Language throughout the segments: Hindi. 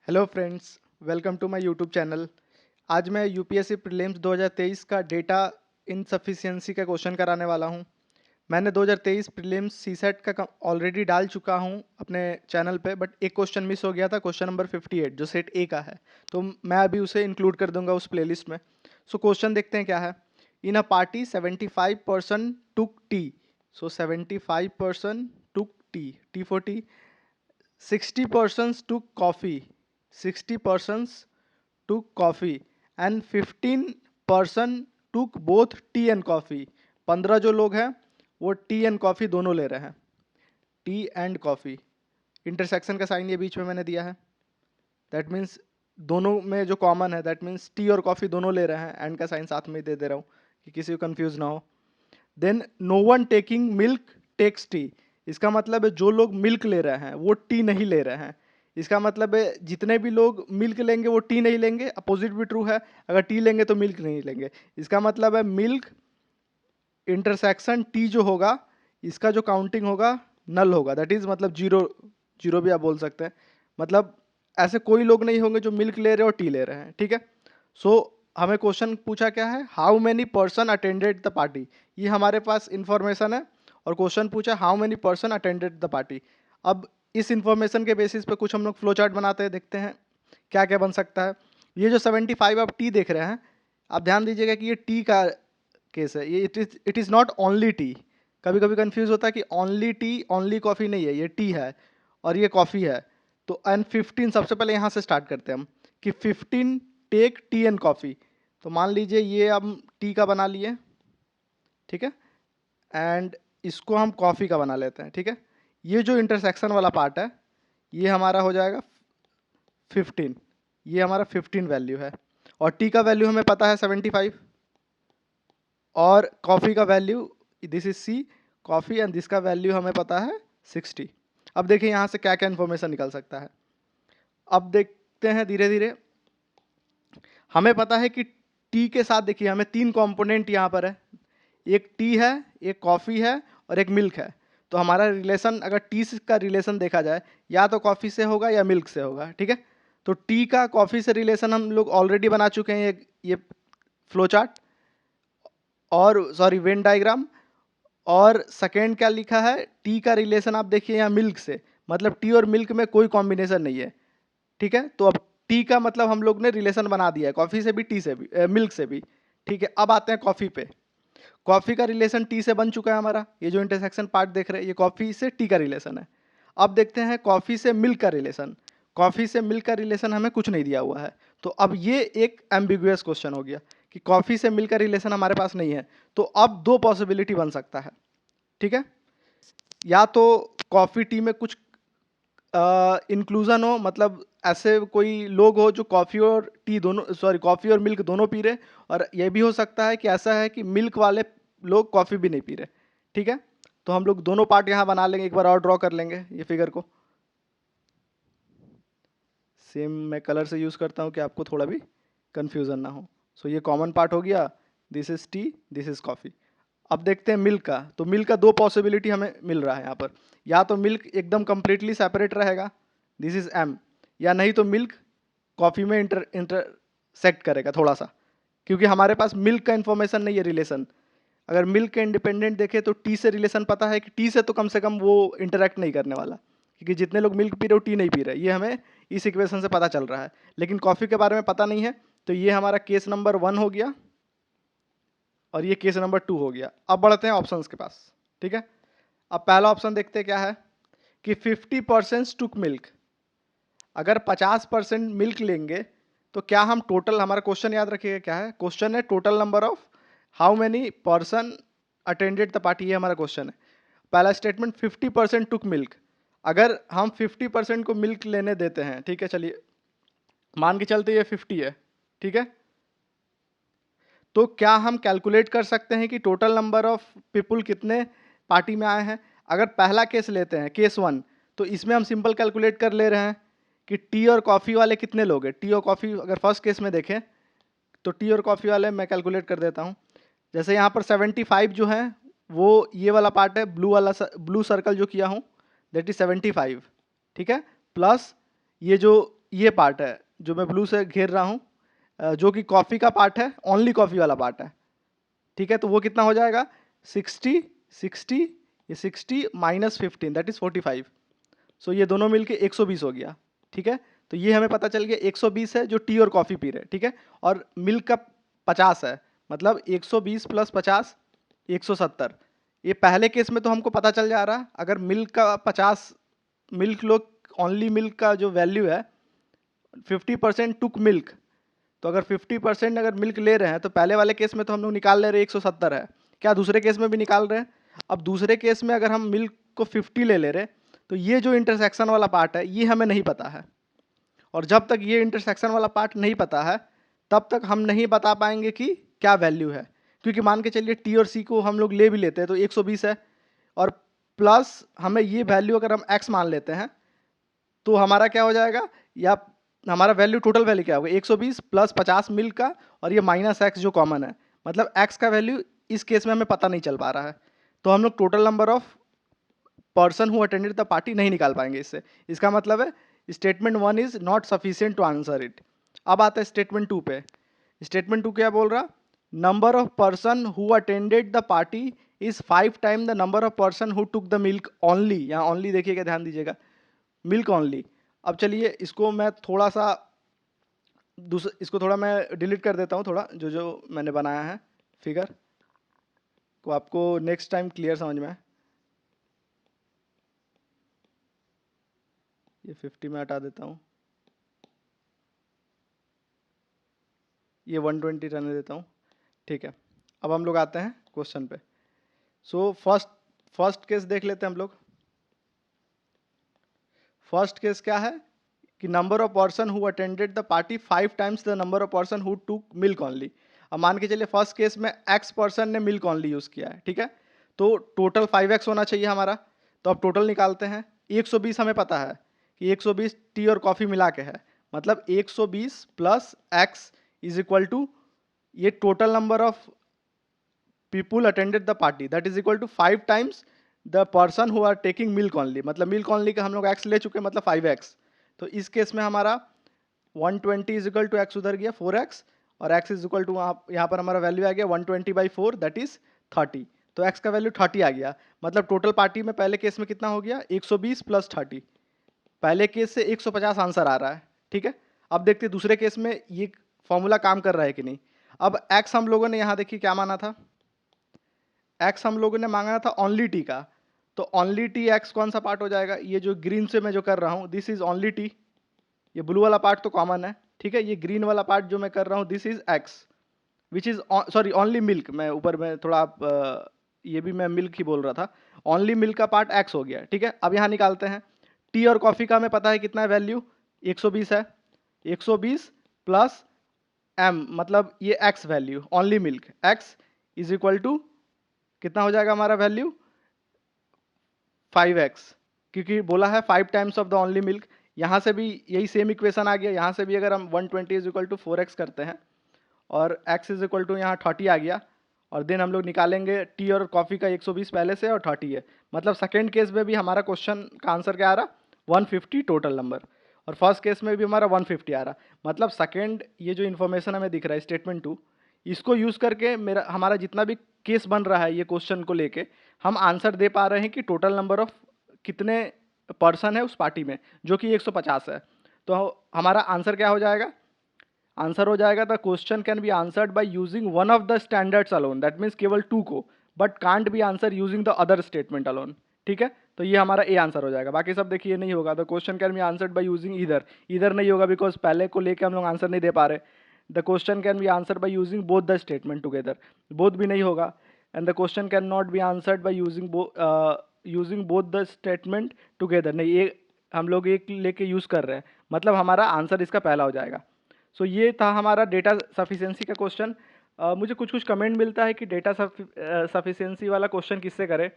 Hello friends, welcome to my YouTube channel. आज मैं यूपीएससी प्रीलिम्स 2023 का डेटा इनसफिशिएंसी का क्वेश्चन कराने वाला हूं। मैंने 2023 प्रीलिम्स सीसेट का ऑलरेडी डाल चुका हूं अपने चैनल पे, बट एक क्वेश्चन मिस हो गया था, क्वेश्चन नंबर 58 जो सेट ए का है। तो मैं अभी उसे इंक्लूड कर दूंगा उस प्लेलिस्ट में। सो क्वेश्चन देखते हैं क्या है। In a party 75% took tea. So 75% took tea for tea. 60% took coffee, 60% took coffee and 15% took both tea and coffee। 15 जो लोग हैं वो टी एंड कॉफ़ी दोनों ले रहे हैं। टी एंड कॉफ़ी, इंटरसेक्शन का साइन ये बीच में मैंने दिया है। दैट मीन्स दोनों में जो कॉमन है, दैट मीन्स टी और कॉफ़ी दोनों ले रहे हैं। एंड का साइन साथ में ही दे रहा हूँ कि किसी को कंफ्यूज ना हो। Then no one taking milk takes tea. इसका मतलब है जो लोग मिल्क ले रहे हैं वो टी नहीं ले रहे हैं। इसका मतलब है जितने भी लोग मिल्क लेंगे वो टी नहीं लेंगे। अपोजिट भी ट्रू है, अगर टी लेंगे तो मिल्क नहीं लेंगे। इसका मतलब है मिल्क इंटरसेक्शन टी जो होगा, इसका जो काउंटिंग होगा नल होगा। दैट इज मतलब जीरो, जीरो भी आप बोल सकते हैं। मतलब ऐसे कोई लोग नहीं होंगे जो मिल्क ले रहे हैं और टी ले रहे हैं। ठीक है। सो हमें क्वेश्चन पूछा क्या है, how many person attended the party. ये हमारे पास इंफॉर्मेशन है और क्वेश्चन पूछा how many person attended the party. अब इस इंफॉर्मेशन के बेसिस पे कुछ हम लोग फ्लो चार्ट बनाते हैं, देखते हैं क्या क्या बन सकता है। ये जो 75 आप टी देख रहे हैं, आप ध्यान दीजिएगा कि ये टी का केस है। ये it is not only T. कभी कभी कंफ्यूज होता है कि ओनली टी ओनली कॉफ़ी नहीं है, ये टी है और ये कॉफ़ी है। तो एंड 15, सबसे पहले यहाँ से स्टार्ट करते हैं हम कि 15 टेक टी एंड कॉफ़ी। तो मान लीजिए ये हम टी का बना लिए, ठीक है, एंड इसको हम कॉफ़ी का बना लेते हैं। ठीक है। ये जो इंटरसेक्शन वाला पार्ट है ये हमारा हो जाएगा 15। ये हमारा 15 वैल्यू है और टी का वैल्यू हमें पता है 75 और कॉफ़ी का value this is C coffee and this का वैल्यू हमें पता है 60। अब देखिए यहाँ से क्या क्या इन्फॉर्मेशन निकल सकता है। अब देखते हैं धीरे धीरे। हमें पता है कि टी के साथ देखिए हमें तीन कंपोनेंट यहाँ पर है, एक टी है, एक कॉफ़ी है और एक मिल्क है। तो हमारा रिलेशन अगर टी का रिलेशन देखा जाए या तो कॉफ़ी से होगा या मिल्क से होगा। ठीक है। तो टी का कॉफ़ी से रिलेशन हम लोग ऑलरेडी बना चुके हैं, ये फ्लो चार्ट और सॉरी वेन डायग्राम। और सेकेंड क्या लिखा है, टी का रिलेशन आप देखिए यहाँ मिल्क से, मतलब टी और मिल्क में कोई कॉम्बिनेशन नहीं है। ठीक है। तो अब टी का मतलब हम लोग ने रिलेशन बना दिया है, कॉफ़ी से भी, टी से भी, मिल्क से भी। ठीक है। अब आते हैं कॉफ़ी पे। कॉफ़ी का रिलेशन टी से बन चुका है हमारा, ये जो इंटरसेक्शन पार्ट देख रहे हैं ये कॉफ़ी से टी का रिलेशन है। अब देखते हैं कॉफ़ी से मिल्क का रिलेशन। कॉफ़ी से मिल्क का रिलेशन हमें कुछ नहीं दिया हुआ है। तो अब ये एक एम्बिगुअस क्वेश्चन हो गया कि कॉफ़ी से मिल्क का रिलेशन हमारे पास नहीं है। तो अब दो पॉसिबिलिटी बन सकता है। ठीक है। या तो कॉफ़ी टी में कुछ इंक्लूजन हो, मतलब ऐसे कोई लोग हो जो कॉफ़ी और टी दोनों, सॉरी कॉफ़ी और मिल्क दोनों पी रहे। और ये भी हो सकता है कि ऐसा है कि मिल्क वाले लोग कॉफ़ी भी नहीं पी रहे। ठीक है। तो हम लोग दोनों पार्ट यहाँ बना लेंगे, एक बार और ड्रॉ कर लेंगे ये फिगर को। सेम मैं कलर से यूज़ करता हूँ कि आपको थोड़ा भी कन्फ्यूज़न ना हो। सो ये कॉमन पार्ट हो गया, this is T, this is coffee. अब देखते हैं मिल्क का। तो मिल्क का दो पॉसिबिलिटी हमें मिल रहा है यहाँ पर, या तो मिल्क एकदम कंप्लीटली सेपरेट रहेगा, दिस इज एम, या नहीं तो मिल्क कॉफ़ी में इंटरसेक्ट करेगा थोड़ा सा, क्योंकि हमारे पास मिल्क का इन्फॉर्मेशन नहीं है रिलेशन। अगर मिल्क के इंडिपेंडेंट देखें तो टी से रिलेशन पता है कि टी से तो कम से कम वो इंटरेक्ट नहीं करने वाला, क्योंकि जितने लोग मिल्क पी रहे हो टी नहीं पी रहे, ये हमें इस इक्वेशन से पता चल रहा है। लेकिन कॉफ़ी के बारे में पता नहीं है। तो ये हमारा केस नंबर 1 हो गया और ये केस नंबर 2 हो गया। अब बढ़ते हैं ऑप्शंस के पास। ठीक है। अब पहला ऑप्शन देखते हैं क्या है कि 50% टुक मिल्क। अगर 50% मिल्क लेंगे तो क्या हम टोटल, हमारा क्वेश्चन याद रखिएगा क्या है, क्वेश्चन है total number of how many person attended the party, ये हमारा क्वेश्चन है। पहला स्टेटमेंट 50% टुक मिल्क। अगर हम 50% को मिल्क लेने देते हैं, ठीक है, चलिए मान के चलते ये 50 है। ठीक है। तो क्या हम कैलकुलेट कर सकते हैं कि टोटल नंबर ऑफ पीपुल कितने पार्टी में आए हैं। अगर पहला केस लेते हैं, केस 1, तो इसमें हम सिंपल कैलकुलेट कर ले रहे हैं कि टी और कॉफ़ी वाले कितने लोग हैं। टी और कॉफ़ी अगर फर्स्ट केस में देखें तो टी और कॉफ़ी वाले मैं कैलकुलेट कर देता हूँ। जैसे यहाँ पर 75 जो है वो ये वाला पार्ट है, ब्लू वाला ब्लू सर्कल जो किया हूँ, दैट इज 75। ठीक है। प्लस ये जो ये पार्ट है जो मैं ब्लू से घेर रहा हूँ, जो कि कॉफ़ी का पार्ट है, ओनली कॉफ़ी वाला पार्ट है। ठीक है, तो वो कितना हो जाएगा 60 60, ये 60 माइनस 15 दैट इज 45। सो ये दोनों मिलके 120 हो गया। ठीक है, तो ये हमें पता चल गया 120 है जो टी और कॉफ़ी पी रहे हैं। ठीक है, और मिल्क का 50 है, मतलब 120 प्लस 50 170। ये पहले केस में तो हमको पता चल जा रहा है, अगर मिल्क का 50 मिल्क लोग ओनली मिल्क का जो वैल्यू है 50% टुक मिल्क, तो अगर 50% अगर मिल्क ले रहे हैं तो पहले वाले केस में तो हम लोग निकाल ले रहे हैं 170 है। क्या दूसरे केस में भी निकाल रहे हैं? अब दूसरे केस में अगर हम मिल्क को 50 ले रहे तो ये जो इंटरसेक्शन वाला पार्ट है ये हमें नहीं पता है, और जब तक ये इंटरसेक्शन वाला पार्ट नहीं पता है तब तक हम नहीं बता पाएंगे कि क्या वैल्यू है। क्योंकि मान के चलिए टी और सी को हम लोग ले भी लेते हैं तो 120 है, और प्लस हमें ये वैल्यू अगर हम एक्स मान लेते हैं तो हमारा क्या हो जाएगा, या हमारा वैल्यू टोटल वैल्यू क्या होगा 120 प्लस 50 मिल्क का, और ये माइनस एक्स जो कॉमन है, मतलब एक्स का वैल्यू इस केस में हमें पता नहीं चल पा रहा है, तो हम लोग total number of person who attended the party नहीं निकाल पाएंगे इससे। इसका मतलब है statement 1 is not sufficient to answer it. अब आता है स्टेटमेंट 2 पे। स्टेटमेंट 2 क्या बोल रहा, number of person who attended the party is 5 time the number of person who took the milk only. यहाँ ओनली देखिएगा, ध्यान दीजिएगा, मिल्क ओनली। अब चलिए इसको मैं थोड़ा सा इसको थोड़ा मैं डिलीट कर देता हूँ, थोड़ा जो जो मैंने बनाया है फिगर को आपको नेक्स्ट टाइम क्लियर समझ में आए। ये 50 में हटा देता हूँ, ये 120 रहने देता हूँ। ठीक है, अब हम लोग आते हैं क्वेश्चन पे। सो फर्स्ट केस देख लेते हैं हम लोग। फर्स्ट केस क्या है कि number of person who attended the party 5 times the number of person who took milk only. अब मान के चलिए फर्स्ट केस में एक्स पर्सन ने मिल्क ओनली यूज़ किया है। ठीक है, तो टोटल 5x होना चाहिए हमारा, तो अब टोटल निकालते हैं। 120 हमें पता है कि 120 टी और कॉफ़ी मिला के है, मतलब 120 plus x is equal to ये total number of people attended the party that is equal to 5 times the person who are taking milk only, मतलब मिल्क ओनली का हम लोग एक्स ले चुके हैं, मतलब 5x। तो इस केस में हमारा 120 इज इक्वल टू एक्स उधर गया 4x, और x इज इक्वल टू यहाँ पर हमारा वैल्यू आ गया 120/4 दैट इज 30। तो x का वैल्यू 30 आ गया, मतलब टोटल पार्टी में पहले केस में कितना हो गया 120 प्लस 30। पहले केस से 150 आंसर आ रहा है। ठीक है, अब देखते हैं दूसरे केस में ये फॉर्मूला काम कर रहा है कि नहीं। अब x हम लोगों ने यहाँ देखिए क्या माना था, x हम लोगों ने मांगा था ओनली टी का, तो ओनली टी x कौन सा पार्ट हो जाएगा, ये जो ग्रीन से मैं जो कर रहा हूँ दिस इज ओनली टी, ये ब्लू वाला पार्ट तो कॉमन है। ठीक है, ये ग्रीन वाला पार्ट जो मैं कर रहा हूँ this is x which is sorry only milk, मैं ऊपर में थोड़ा ये भी मैं मिल्क ही बोल रहा था, ओनली मिल्क का पार्ट एक्स हो गया। ठीक है, अब यहाँ निकालते हैं। टी और कॉफ़ी का हमें पता है कितना है वैल्यू 120 है, 120 प्लस एम मतलब ये X value only milk X is equal to कितना हो जाएगा हमारा वैल्यू 5x, क्योंकि बोला है 5 times of the only milk. यहाँ से भी यही सेम इक्वेशन आ गया, यहाँ से भी अगर हम 120 इज इक्वल टू 4x करते हैं और x इज इक्वल टू यहाँ 30 आ गया, और देन हम लोग निकालेंगे टी और कॉफ़ी का 120 पहले से और 30 है, मतलब सेकेंड केस में भी हमारा क्वेश्चन का आंसर क्या आ रहा 150 टोटल नंबर, और फर्स्ट केस में भी हमारा 150 आ रहा। मतलब सेकेंड ये जो इन्फॉर्मेशन हमें दिख रहा है स्टेटमेंट 2, इसको यूज़ करके हमारा जितना भी केस बन रहा है ये क्वेश्चन को लेके हम आंसर दे पा रहे हैं कि टोटल नंबर ऑफ कितने पर्सन है उस पार्टी में, जो कि 150 है। तो हमारा आंसर क्या हो जाएगा, आंसर हो जाएगा the question can be answered by using one of the standards alone, that means केवल 2 को, but can't be answer using the other statement alone. ठीक है, तो ये हमारा ए आंसर हो जाएगा, बाकी सब देखिए नहीं होगा। The question can be answered by using इधर, इधर नहीं होगा बिकॉज पहले को लेकर हम लोग आंसर नहीं दे पा रहे। The question can be answer by using both the statement together, both भी नहीं होगा। And the question can not be answered by using both the statement together, नहीं ये हम लोग एक लेके यूज़ कर रहे हैं, मतलब हमारा आंसर इसका पहला हो जाएगा। सो ये था हमारा डेटा सफिशिएंसी का क्वेश्चन। मुझे कुछ कुछ कमेंट मिलता है कि डेटा सफिशिएंसी वाला क्वेश्चन किससे करें,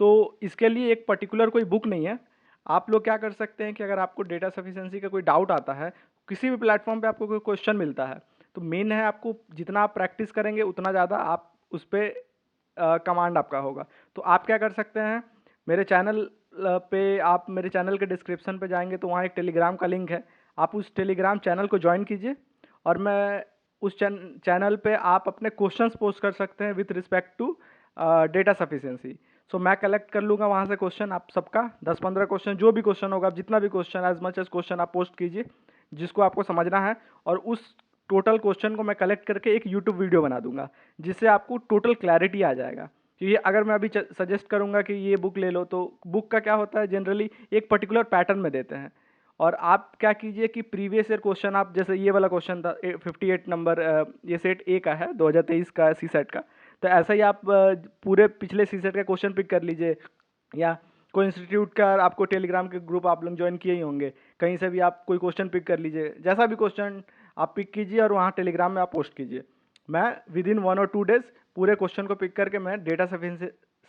तो इसके लिए एक पर्टिकुलर कोई बुक नहीं है। आप लोग क्या कर सकते हैं कि अगर आपको डेटा सफिशिएंसी का कोई डाउट आता है, किसी भी प्लेटफॉर्म पे आपको कोई क्वेश्चन मिलता है, तो मेन है आपको जितना आप प्रैक्टिस करेंगे उतना ज़्यादा आप उस पर कमांड आपका होगा। तो आप क्या कर सकते हैं, मेरे चैनल पे आप मेरे चैनल के डिस्क्रिप्शन पे जाएंगे तो वहाँ एक टेलीग्राम का लिंक है, आप उस टेलीग्राम चैनल को ज्वाइन कीजिए और मैं उस चैनल पे आप अपने क्वेश्चंस पोस्ट कर सकते हैं with respect to data sufficiency. So मैं कलेक्ट कर लूँगा वहाँ से क्वेश्चन आप सबका 10-15 क्वेश्चन, जो भी क्वेश्चन होगा, आप जितना भी question, as much as question आप पोस्ट कीजिए जिसको आपको समझना है, और उस टोटल क्वेश्चन को मैं कलेक्ट करके एक यूट्यूब वीडियो बना दूंगा जिससे आपको टोटल क्लैरिटी आ जाएगा। क्योंकि अगर मैं अभी सजेस्ट करूंगा कि ये बुक ले लो, तो बुक का क्या होता है, जनरली एक पर्टिकुलर पैटर्न में देते हैं, और आप क्या कीजिए कि प्रीवियस ईयर क्वेश्चन आप, जैसे ये वाला क्वेश्चन था 58 नंबर, ये सेट ए का है 2023 का सी सेट का, तो ऐसा ही आप पूरे पिछले सी सेट का क्वेश्चन पिक कर लीजिए, या कोई इंस्टीट्यूट का आपको टेलीग्राम के ग्रुप आप लोग ज्वाइन किए ही होंगे, कहीं से भी आप कोई क्वेश्चन पिक कर लीजिए, जैसा भी क्वेश्चन आप पिक कीजिए और वहाँ टेलीग्राम में आप पोस्ट कीजिए। मैं विद इन 1 और 2 डेज पूरे क्वेश्चन को पिक करके मैं डेटा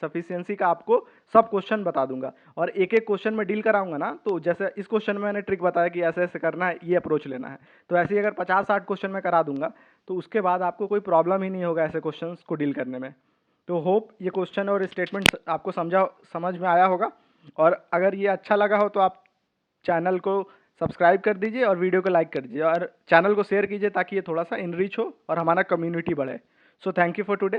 सफिशिएंसी का आपको सब क्वेश्चन बता दूंगा, और एक एक क्वेश्चन में डील कराऊंगा ना, तो जैसे इस क्वेश्चन में मैंने ट्रिक बताया कि ऐसे ऐसे करना है, ये अप्रोच लेना है, तो ऐसे ही अगर 50-60 क्वेश्चन में करा दूंगा तो उसके बाद आपको कोई प्रॉब्लम ही नहीं होगा ऐसे क्वेश्चन को डील करने में। तो होप ये क्वेश्चन और स्टेटमेंट आपको समझ में आया होगा, और अगर ये अच्छा लगा हो तो आप चैनल को सब्सक्राइब कर दीजिए और वीडियो को लाइक कर दीजिए और चैनल को शेयर कीजिए ताकि ये थोड़ा सा इनरीच हो और हमारा कम्युनिटी बढ़े। So thank you for today.